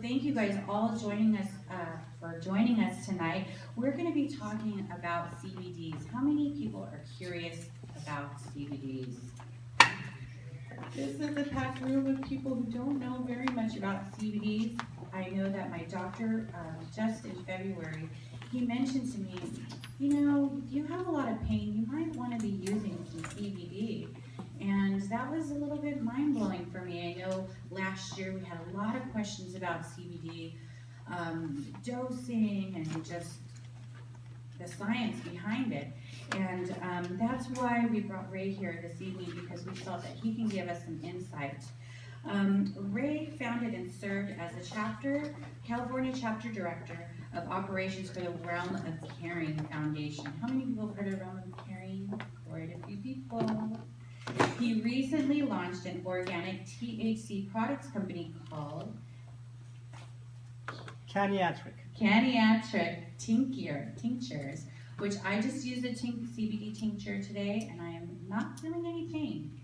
thank you guys all joining us for joining us tonight. We're going to be talking about CBDs. How many people are curious about CBDs? This is a packed room of people who don't know very much about CBDs. I know that my doctor, just in February, he mentioned to me, you know, if you have a lot of pain, you might want to be using some CBD. And that was a little bit mind-blowing for me. I know last year we had a lot of questions about CBD dosing and just the science behind it. And that's why we brought Ray here this evening, because we felt that he can give us some insight. Ray founded and served as a California chapter director of operations for the Realm of Caring Foundation. How many people have heard of Realm of Caring? Quite a few people. He recently launched an organic THC products company called Canniatric tinctures, which I just used a CBD tincture today, and I am not feeling any pain,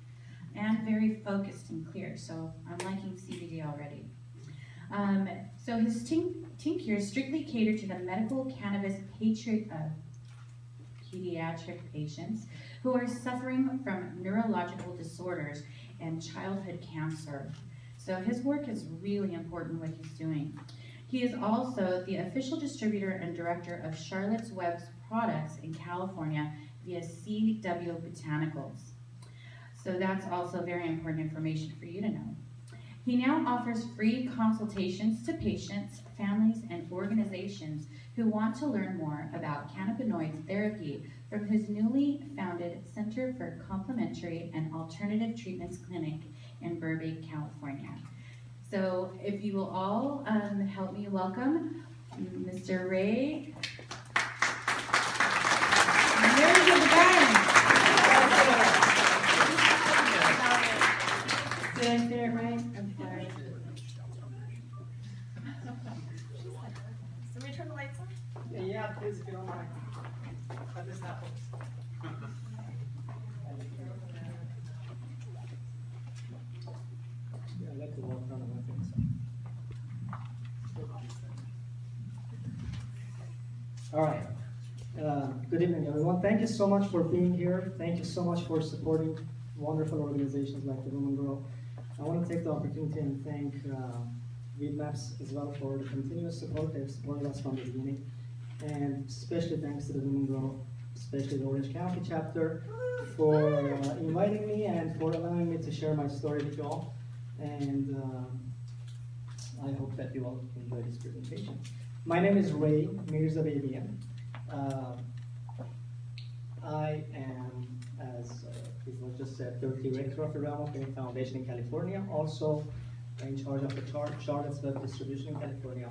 and very focused and clear, so I'm liking CBD already. So his tinctures strictly cater to the medical cannabis pediatric patients who are suffering from neurological disorders and childhood cancer. So his work is really important what he's doing. He is also the official distributor and director of Charlotte's Web's products in California via CW Botanicals. So that's also very important information for you to know. He now offers free consultations to patients, families, and organizations who want to learn more about cannabinoid therapy from his newly founded Center for Complementary and Alternative Treatments Clinic in Burbank, California. So if you will all help me welcome Mr. Ray. There's the guy. Did I say it right? I'm sorry. So we turn the lights on? Yeah, please, if you don't mind. Cut this out. Yeah, I like to walk around on my things. All right. Good evening, everyone. Thank you so much for being here. Thank you so much for supporting wonderful organizations like the Women Grow. I want to take the opportunity and thank Weedmaps as well for the continuous support. They've supported us from the beginning. And especially thanks to the Women Grow, especially the Orange County chapter, for inviting me and for allowing me to share my story with you all. And I hope that you all enjoy this presentation. My name is Ray Mirzabegian. I am, as it was just said, the director of the Realm of Caring Foundation in California, also in charge of the Charlotte's Web distribution in California.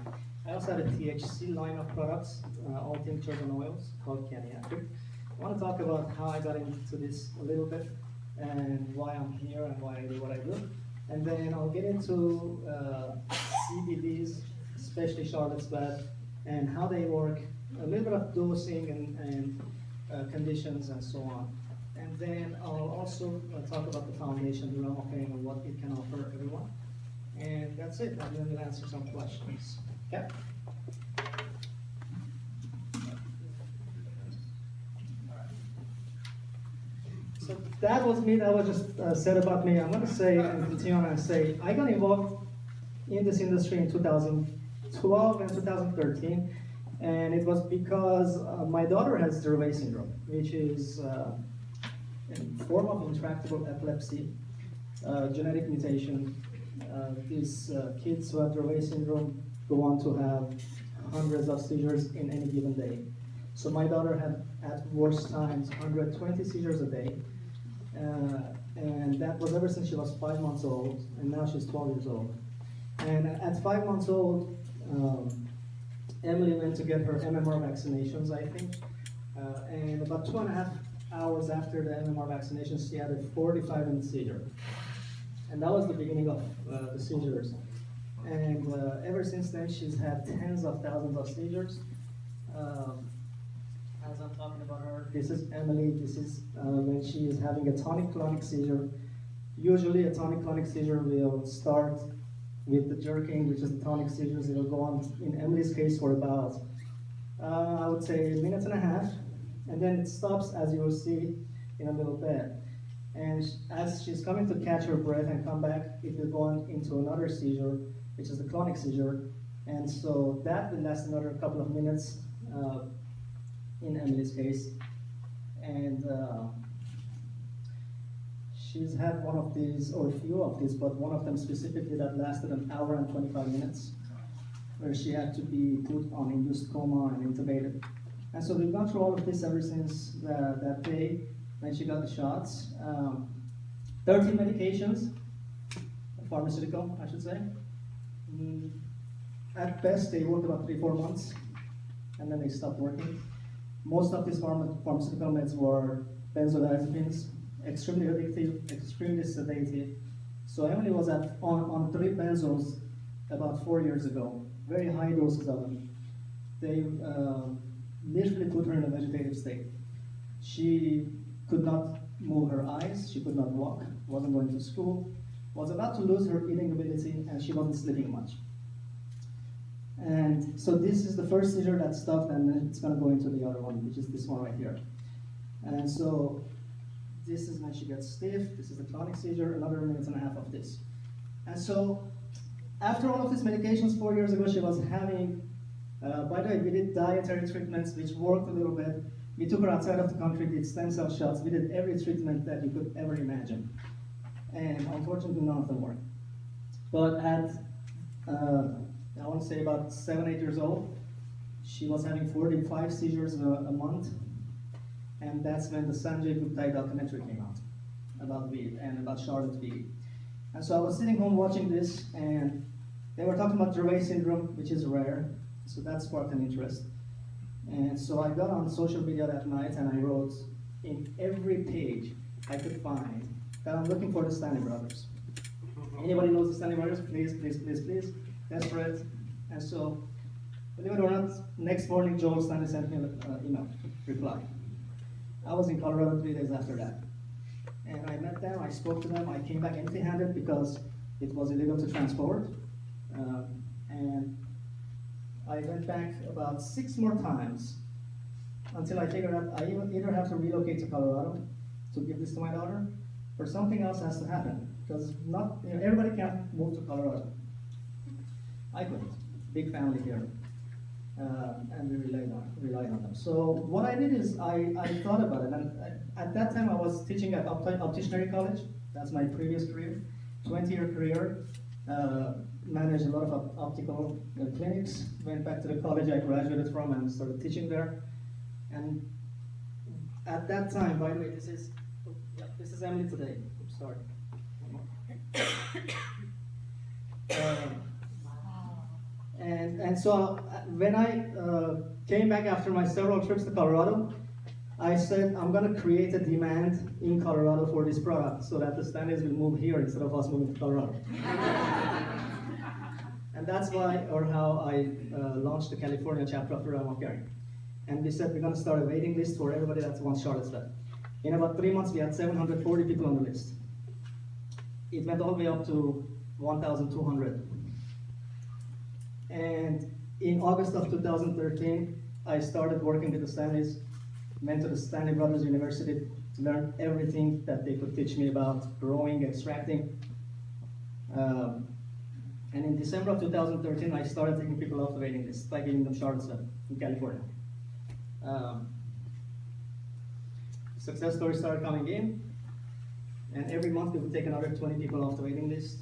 I also have a THC line of products, all tinctures and oils, called Canniatric. I want to talk about how I got into this a little bit, and why I'm here and why I do what I do. And then I'll get into CBDs, especially Charlotte's Web, and how they work, a little bit of dosing and conditions and so on. And then I'll also talk about the foundation, the Realm of Caring, and what it can offer everyone. And that's it. I'm going to answer some questions. Okay? So that was me. That was just said about me. I'm going to say and continue on and say I got involved in this industry in 2012 and 2013. And it was because my daughter has Dravet syndrome, which is a form of intractable epilepsy, genetic mutation. These kids who have Dravet syndrome go on to have hundreds of seizures in any given day. So my daughter had, at worst times, 120 seizures a day. And that was ever since she was 5 months old, and now she's 12 years old. And at 5 months old, Emily went to get her MMR vaccinations, I think, and about 2.5 hours after the MMR vaccinations, she had a 45-minute seizure. And that was the beginning of the seizures. And ever since then, she's had tens of thousands of seizures. As I'm talking about her, this is Emily. This is when she is having a tonic-clonic seizure. Usually a tonic-clonic seizure will start with the jerking, which is the tonic seizures. It'll go on, in Emily's case, for about, I would say, a minute and a half, and then it stops, as you will see in a little bit. And as she's coming to catch her breath and come back, it will go on into another seizure, which is the clonic seizure. And so that will last another couple of minutes in Emily's case. And she's had one of these, or a few of these, but one of them specifically that lasted an hour and 25 minutes, where she had to be put on induced coma and intubated. And so we've gone through all of this ever since that day when she got the shots. 13 medications, pharmaceutical, I should say. At best, they worked about 3-4 months, and then they stopped working. Most of these pharmaceutical meds were benzodiazepines, extremely addictive, extremely sedative. So Emily was on 3 benzos about 4 years ago, very high doses of them. They literally put her in a vegetative state. She could not move her eyes, she could not walk, wasn't going to school, was about to lose her eating ability, and she wasn't sleeping much. And so this is the first seizure that stopped, and then it's going to go into the other one, which is this one right here. And so this is when she gets stiff, this is the clonic seizure, another minute and a half of this. And so after all of these medications 4 years ago, she was having, by the way, we did dietary treatments, which worked a little bit. We took her outside of the country, did stem cell shots, we did every treatment that you could ever imagine. And unfortunately, none of them worked. But at, I want to say about 7-8 years old, she was having 45 seizures a month. And that's when the Sanjay Gupta documentary came out about weed and about Charlotte weed. And so I was sitting home watching this, and they were talking about Dravet syndrome, which is rare. So that sparked an interest. And so I got on social media that night, and I wrote in every page I could find that I'm looking for the Stanley Brothers. Anybody knows the Stanley Brothers? Please, please, please, please. Desperate. And so, believe it or not, next morning Joel Stanley sent me an email reply. I was in Colorado 3 days after that. And I met them, I spoke to them, I came back empty-handed because it was illegal to transport. And I went back about 6 more times until I figured out I either have to relocate to Colorado to give this to my daughter, or something else has to happen, because not everybody can't move to Colorado. I couldn't. Big family here, and we relied on them. So what I did is I thought about it, and at that time I was teaching at Opticianary College. That's my previous career, 20-year career. Managed a lot of optical clinics, went back to the college I graduated from and started teaching there. And at that time, by the way, this is Emily today. Oops, sorry. And so when I came back after my several trips to Colorado, I said, I'm going to create a demand in Colorado for this product so that the Stanleys will move here instead of us moving to Colorado. And that's why, or how I launched the California chapter of the Realm of Caring. And we said we're going to start a waiting list for everybody that wants Charlottesville. In about 3 months, we had 740 people on the list. It went all the way up to 1,200. And in August of 2013, I started working with the Stanleys, went to the Stanley Brothers University to learn everything that they could teach me about growing, extracting. And in December of 2013, I started taking people off the waiting list by giving them Charlottesville in California. Success stories started coming in, and every month we would take another 20 people off the waiting list.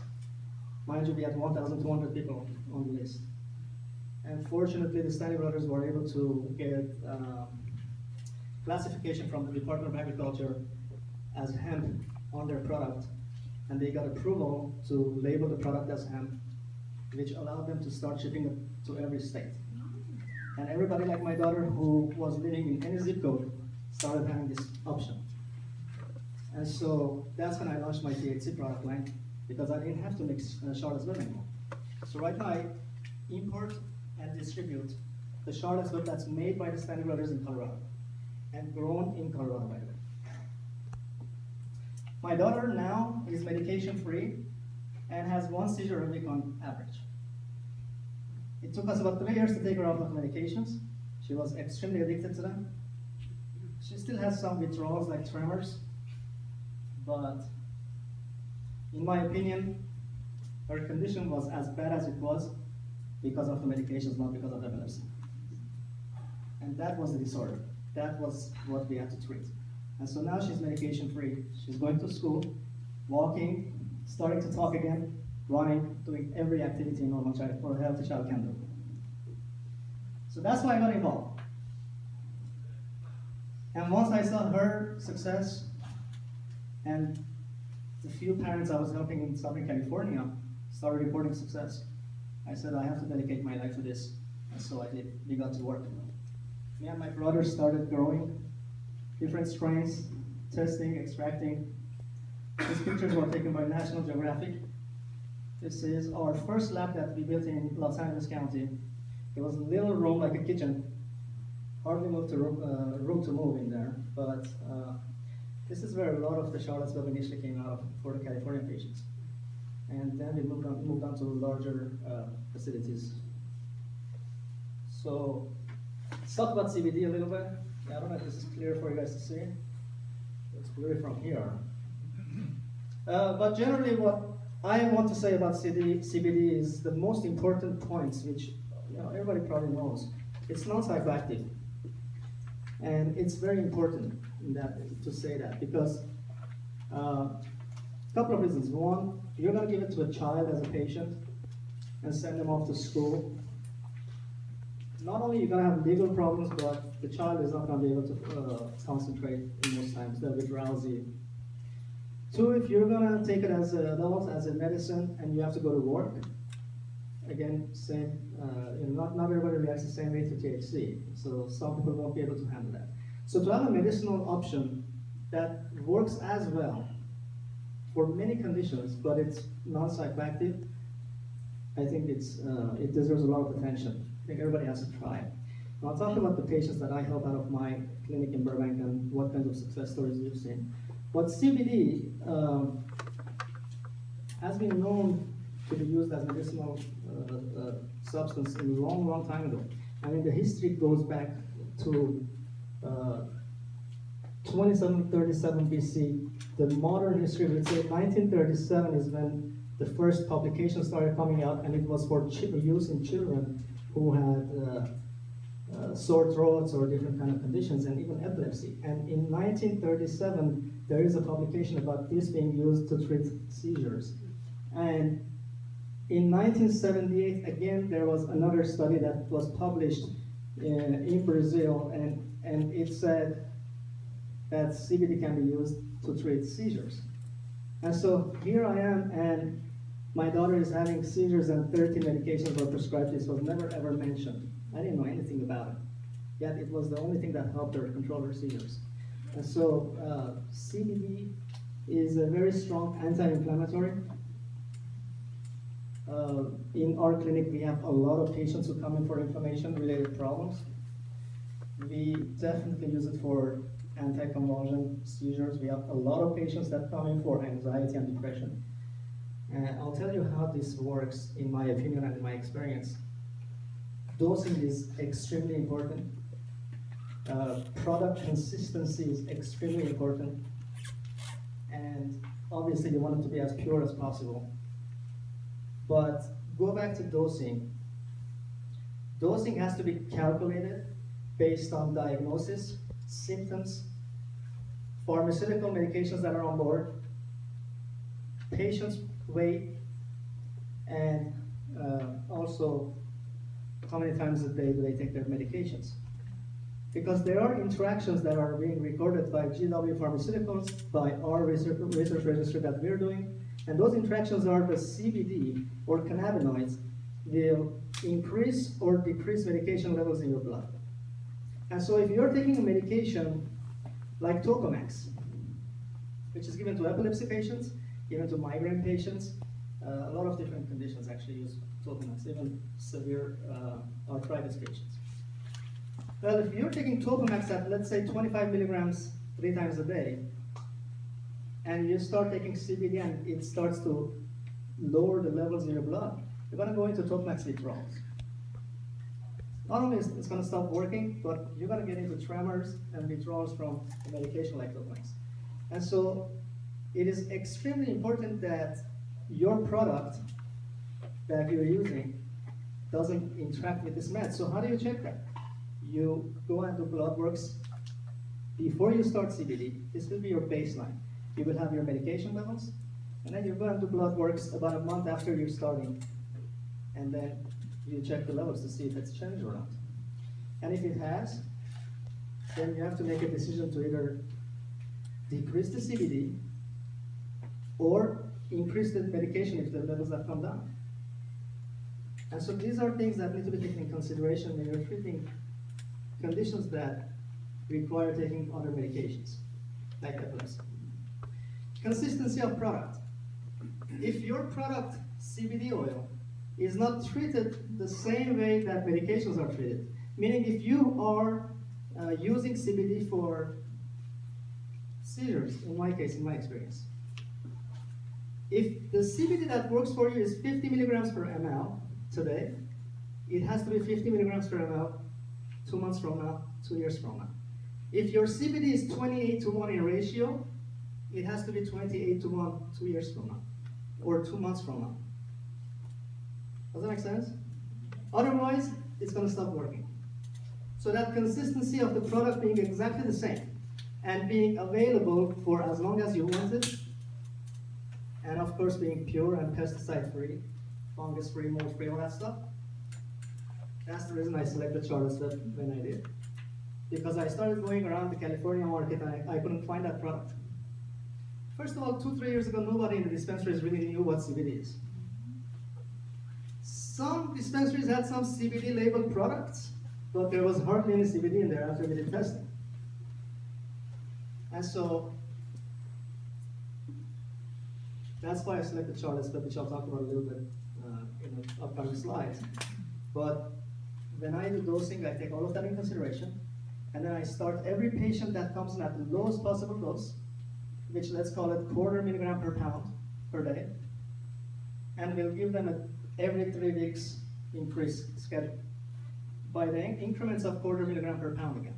Mind you, we had 1,200 people on the list. And fortunately, the Stanley Brothers were able to get classification from the Department of Agriculture as hemp on their product, and they got approval to label the product as hemp, which allowed them to start shipping it to every state. And everybody like my daughter who was living in any zip code started having this option. And so that's when I launched my THC product line, because I didn't have to mix Charlottesville anymore. So right now I import and distribute the Charlottesville that's made by the Stanley Brothers in Colorado and grown in Colorado, by the way. My daughter now is medication free and has 1 seizure a week on average. It took us about 3 years to take her off of medications. She was extremely addicted to them. She still has some withdrawals like tremors, but in my opinion, her condition was as bad as it was because of the medications, not because of epilepsy. And that was the disorder. That was what we had to treat. And so now she's medication free. She's going to school, walking, starting to talk again, running, doing every activity a normal child or a healthy child can do. So that's why I got involved. And once I saw her success and the few parents I was helping in Southern California started reporting success, I said I have to dedicate my life to this. And so I did. We got to work. Me and my brother started growing different strains, testing, extracting. These pictures were taken by National Geographic. This is our first lab that we built in Los Angeles County. It was a little room like a kitchen. Hardly moved to room to move in there, but this is where a lot of the Charlottesville initially came out of for the California patients. And then we moved on to larger facilities. So let's talk about CBD a little bit. I don't know if this is clear for you guys to see. It's blurry from here. But generally what I want to say about CBD is the most important points, which everybody probably knows. It's non-psychoactive. And it's very important to say that because a couple of reasons. One, you're going to give it to a child as a patient and send them off to school. Not only you're going to have legal problems, but the child is not going to be able to concentrate in most times. They'll be drowsy. Two, if you're going to take it as an adult, as a medicine, and you have to go to work, again, same. Not everybody reacts the same way to THC, so some people won't be able to handle that. So to have a medicinal option that works as well for many conditions, but it's non-psychoactive, I think it deserves a lot of attention. I think everybody has to try it. Now, I'll talk about the patients that I help out of my clinic in Burbank and what kinds of success stories we've seen. But CBD has been known to be used as medicinal substance in a long, long time ago. I mean, the history goes back to 2737 BC. The modern history would say 1937 is when the first publication started coming out, and it was for use in children who had sore throats or different kind of conditions, and even epilepsy. And in 1937, there is a publication about this being used to treat seizures. And in 1978, again, there was another study that was published in Brazil, and it said that CBD can be used to treat seizures. And so here I am, and my daughter is having seizures, and 30 medications were prescribed. This was never ever mentioned. I didn't know anything about it. Yet it was the only thing that helped her control her seizures. And so CBD is a very strong anti-inflammatory. In our clinic, we have a lot of patients who come in for inflammation-related problems. We definitely use it for anti-convulsion seizures. We have a lot of patients that come in for anxiety and depression. And I'll tell you how this works in my opinion and in my experience. Dosing is extremely important. Product consistency is extremely important. And obviously you want it to be as pure as possible. But go back to dosing. Dosing has to be calculated based on diagnosis, symptoms, pharmaceutical medications that are on board, patient's weight, and also how many times a day do they take their medications. Because there are interactions that are being recorded by GW Pharmaceuticals, by our research registry that we're doing, and those interactions are the CBD or cannabinoids will increase or decrease medication levels in your blood. And so if you're taking a medication like Topamax, which is given to epilepsy patients, given to migraine patients, a lot of different conditions actually use Topamax, even severe arthritis patients. Well, if you're taking Topamax at, let's say, 25 milligrams 3 times a day, and you start taking CBD and it starts to lower the levels in your blood, you're going to go into Topmax withdrawals. Not only is it's going to stop working, but you're going to get into tremors and withdrawals from a medication like Topmax. And so it is extremely important that your product that you're using doesn't interact with this meds. So how do you check that? You go and do blood works before you start CBD. This will be your baseline. You will have your medication levels, and then you go and do blood works about a month after you're starting, and then you check the levels to see if it's changed or not. And if it has, then you have to make a decision to either decrease the CBD or increase the medication if the levels have come down. And so these are things that need to be taken in consideration when you're treating conditions that require taking other medications, like epilepsy. Consistency of product. If your product, CBD oil, is not treated the same way that medications are treated, meaning if you are using CBD for seizures, in my case, in my experience, if the CBD that works for you is 50 milligrams per ml today, it has to be 50 milligrams per ml 2 months from now, 2 years from now. If your CBD is 28:1 in ratio, it has to be 28:1 2 years from now, or 2 months from now. Does that make sense? Otherwise, it's going to stop working. So that consistency of the product being exactly the same and being available for as long as you want it, and of course being pure and pesticide-free, fungus-free, mold-free, all that stuff. That's the reason I selected Charlottesville when I did. Because I started going around the California market and I couldn't find that product. First of all, 2-3 years ago, nobody in the dispensaries really knew what CBD is. Some dispensaries had some CBD labeled products, but there was hardly any CBD in there after we did testing. And so, that's why I selected Charlottesville, which I'll talk about a little bit in the upcoming slides. But when I do dosing, I take all of that in consideration, and then I start every patient that comes in at the lowest possible dose, which let's call it 1/4 milligram per pound per day, and we'll give them a every 3 weeks increase schedule by the increments of 1/4 milligram per pound again.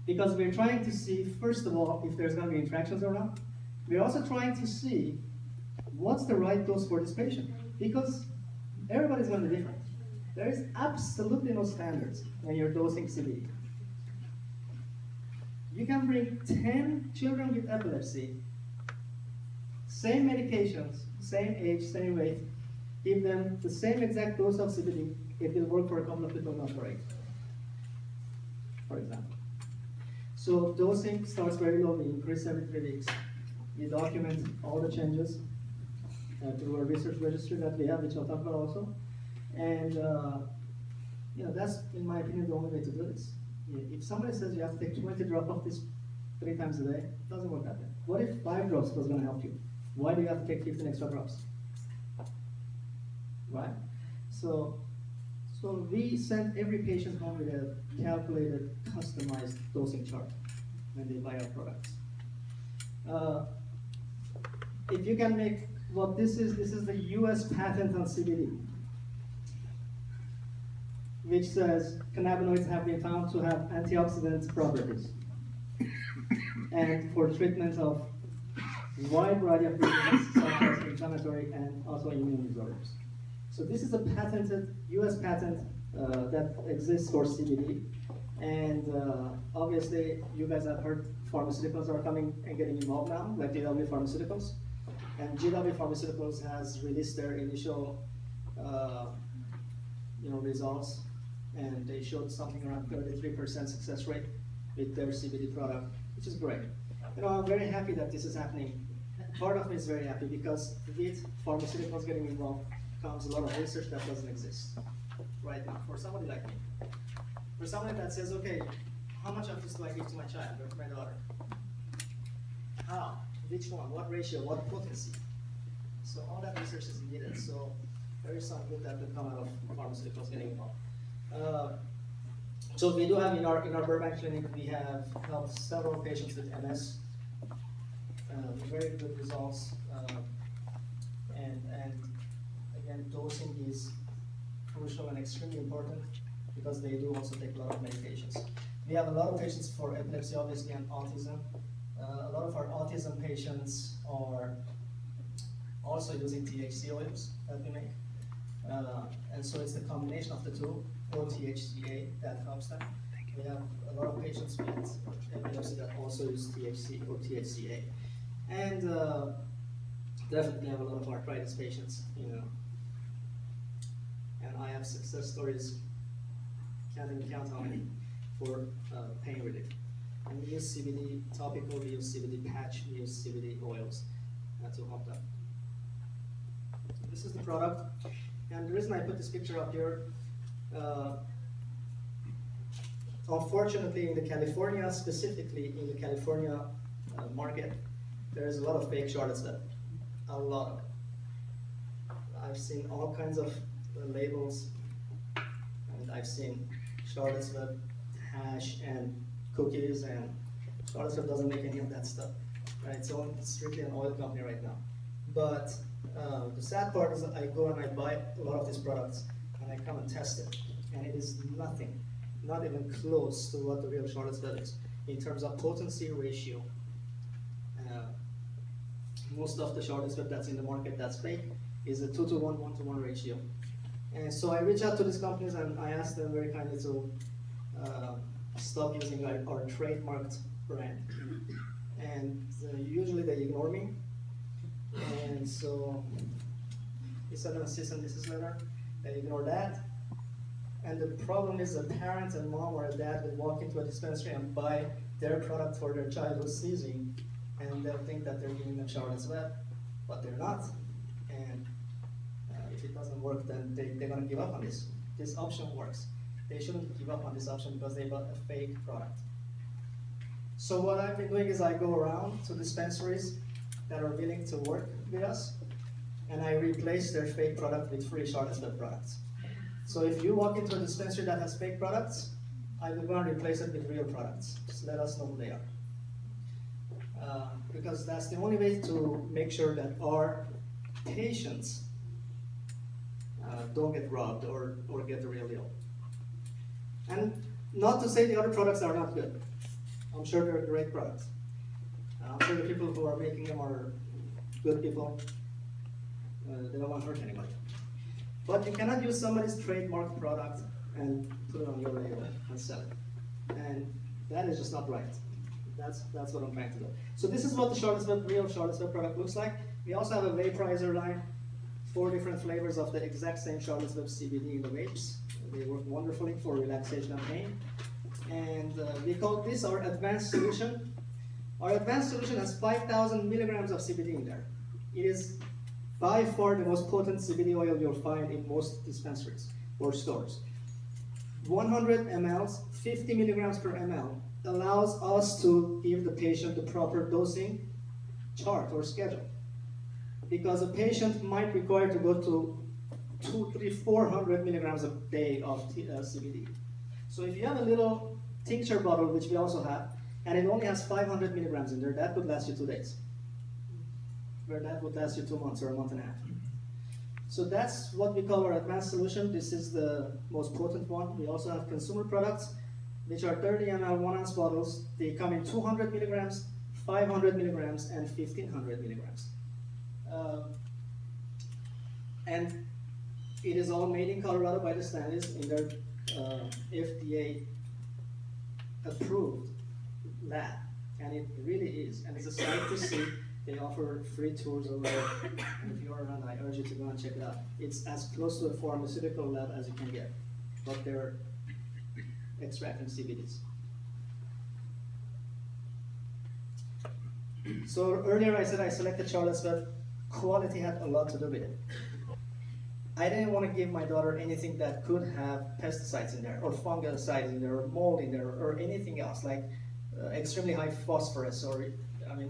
Because we're trying to see, first of all, if there's going to be interactions or not. We're also trying to see what's the right dose for this patient, because everybody's going to be different. There is absolutely no standards when you're dosing CBD. You can bring 10 children with epilepsy, same medications, same age, same weight, give them the same exact dose of CBD, it will work for a couple of people, not for 8, for example. So dosing starts very low, we increase every 3 weeks. We document all the changes through a research registry that we have, which I'll talk about also. And that's, in my opinion, the only way to do this. If somebody says you have to take 20 drops of this 3 times a day, it doesn't work that way. What if 5 drops was going to help you? Why do you have to take 15 extra drops? Right? So we send every patient home with a calculated, customized dosing chart when they buy our products. If you can make what this is the US patent on CBD, which says cannabinoids have been found to have antioxidant properties and for treatment of a wide variety of diseases such as inflammatory and autoimmune disorders. So this is a patented US patent that exists for CBD, and obviously you guys have heard pharmaceuticals are coming and getting involved now, like GW Pharmaceuticals, and GW Pharmaceuticals has released their initial results, and they showed something around 33% success rate with their CBD product, which is great. I'm very happy that this is happening. Part of me is very happy because with pharmaceuticals getting involved comes a lot of research that doesn't exist right now for somebody like me. For somebody that says, okay, how much of this do I give to my child or to my daughter? How? Which one? What ratio? What potency? So all that research is needed. So there is some good that will come out of pharmaceuticals getting involved. So we do have in our Burbank clinic, we have helped several patients with MS, very good results, And again, dosing is crucial and extremely important because they do also take a lot of medications. We have a lot of patients for epilepsy, obviously, and autism. A lot of our autism patients are also using THC oils that we make. And so it's the combination of the two, or THCA, that helps them. We have a lot of patients with epilepsy that also use THC or THCA. And definitely have a lot of arthritis patients, And I have success stories, can't even count how many, for pain relief. And we use CBD topical, we use CBD patch, we use CBD oils to help them. This is the product. And the reason I put this picture up here, unfortunately in the California, specifically in the California market, there is a lot of fake Charlottesville, a lot of it. I've seen all kinds of labels, and I've seen Charlottesville hash and cookies, and Charlottesville doesn't make any of that stuff, right? So it's strictly an oil company right now. But the sad part is that I go and I buy a lot of these products, and I come and test it, and it is nothing, not even close to what the real Charlottesville is in terms of potency ratio. Most of the Charlottesville that's in the market that's fake is a 2-to-1, 1-to-1 ratio. And so I reach out to these companies and I ask them very kindly to stop using our trademarked brand. And usually they ignore me. And so we send them a cease and desist letter. They ignore that. And the problem is the parent and mom or a dad will walk into a dispensary and buy their product for their child who's seizing, and they'll think that they're giving them Charlottesville, but they're not. And if it doesn't work, then they're gonna give up on this. This option works. They shouldn't give up on this option because they bought a fake product. So what I've been doing is I go around to dispensaries that are willing to work with us, and I replace their fake product with free Charlottesville products. So if you walk into a dispensary that has fake products, I will go and replace it with real products. Just let us know who they are. Because that's the only way to make sure that our patients don't get robbed or get the real deal. And not to say the other products are not good. I'm sure they're great products. I'm sure the people who are making them are good people. They don't want to hurt anybody. But you cannot use somebody's trademark product and put it on your label and sell it. And that is just not right. That's what I'm trying to do. So this is what the real Charlottesville product looks like. We also have a vaporizer line, 4 different flavors of the exact same Charlottesville CBD in the vapes. They work wonderfully for relaxation and pain. And we call this our advanced solution. Our advanced solution has 5,000 milligrams of CBD in there. It is by far the most potent CBD oil you'll find in most dispensaries or stores. 100 mLs, 50 milligrams per ml, allows us to give the patient the proper dosing chart or schedule. Because a patient might require to go to 200, 300, 400 milligrams a day of CBD. So if you have a little tincture bottle, which we also have, and it only has 500 milligrams in there, that would last you 2 days. Where that would last you 2 months or a month and a half. So that's what we call our advanced solution. This is the most potent one. We also have consumer products, which are 30 ml 1 ounce bottles. They come in 200 milligrams, 500 milligrams, and 1500 milligrams. And it is all made in Colorado by the Stanleys in their FDA approved lab. And it really is. And it's a sight to see. They offer free tours over there. And if you're around, I urge you to go and check it out. It's as close to a pharmaceutical lab as you can get, but they're extracting CBDs. So earlier I said I selected Charlottesville. Quality had a lot to do with it. I didn't want to give my daughter anything that could have pesticides in there, or fungicides in there, or mold in there, or anything else, like extremely high phosphorus, or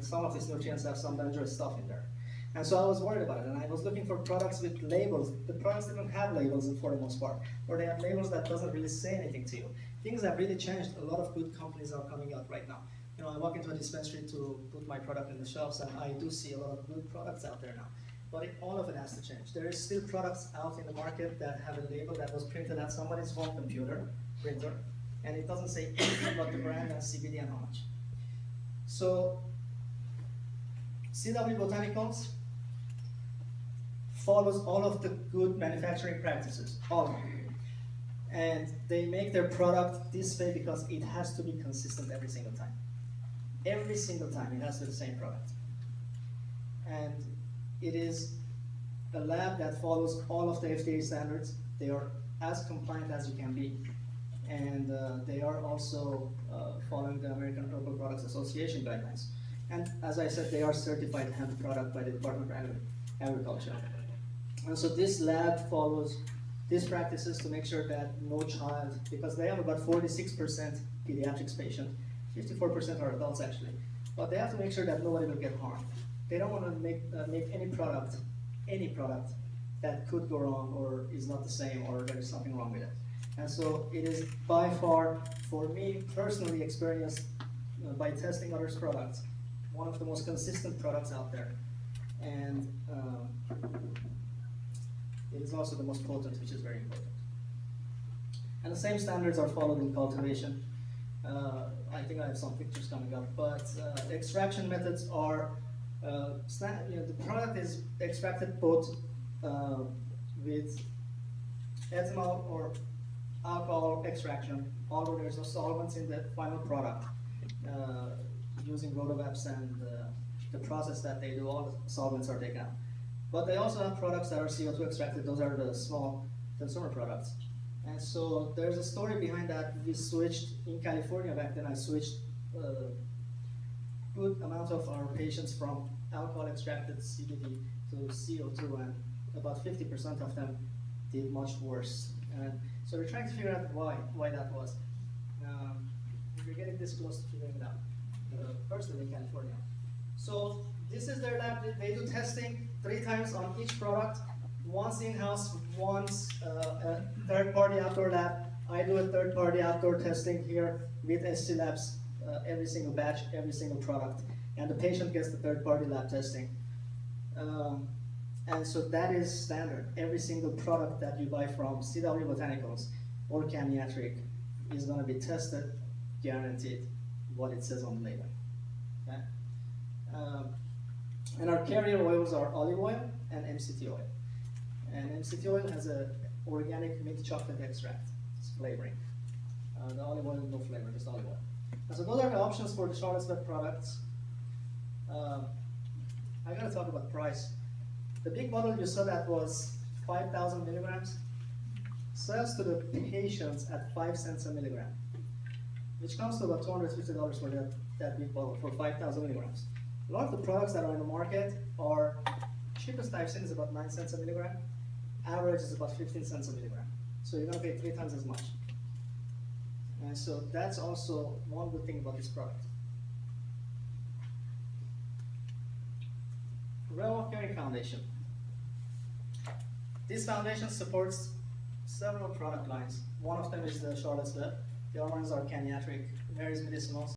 some of these nutrients have some dangerous stuff in there. And so I was worried about it, and I was looking for products with labels. The products didn't have labels for the most part, or they have labels that doesn't really say anything to you. Things have really changed. A lot of good companies are coming out right now. I walk into a dispensary to put my product in the shelves, and I do see a lot of good products out there now. but all of it has to change. There is still products out in the market that have a label that was printed at somebody's home computer, printer, and it doesn't say anything about the brand and CBD and how much. So, CW Botanicals follows all of the good manufacturing practices, all of them. And they make their product this way because it has to be consistent every single time. Every single time it has to be the same product. And it is a lab that follows all of the FDA standards. They are as compliant as you can be. And they are also following the American Herbal Products Association guidelines. And as I said, they are certified hemp product by the Department of Agriculture. And so this lab follows these practices to make sure that no child, because they have about 46% pediatrics patient, 54% are adults actually, but they have to make sure that nobody will get harmed. They don't want to make any product that could go wrong or is not the same or there is something wrong with it. And so it is by far, for me personally experienced by testing others' products, one of the most consistent products out there. And it is also the most potent, which is very important. And the same standards are followed in cultivation. I think I have some pictures coming up, but the extraction methods are, the product is extracted both with ethanol or alcohol extraction, although there's no solvents in the final product. Using Weedmaps and the process that they do, all the solvents are taken out. But they also have products that are CO2 extracted. Those are the small consumer products. And so there's a story behind that. We switched in California back then. I switched a good amount of our patients from alcohol extracted CBD to CO2, and about 50% of them did much worse. And so we're trying to figure out why that was. We're getting this close to figuring it out. Personally in California. So this is their lab. They do testing 3 times on each product, once in-house, once a third-party outdoor lab. I do a third-party outdoor testing here with SC Labs, every single batch, every single product, and the patient gets the third-party lab testing. And so that is standard. Every single product that you buy from CW Botanicals or Canniatric is going to be tested, guaranteed, what it says on the label. Okay? And our carrier oils are olive oil and MCT oil. And MCT oil has a organic milk chocolate extract. It's flavoring. The olive oil, no flavor, just olive oil. And so those are the options for the Charlotte's Web products. I gotta talk about price. The big bottle you saw that was 5,000 milligrams sells to the patients at 5 cents a milligram, which comes to about $250 for that big bottle for 5,000 milligrams. A lot of the products that are in the market are, cheapest I've seen is about 9 cents a milligram. Average is about 15 cents a milligram. So you're gonna pay 3 times as much. And so that's also one good thing about this product. Realm of Caring Foundation. This foundation supports several product lines. One of them is the Charlotte's Web. The other ones are Canniatric, Mary's Medicinals.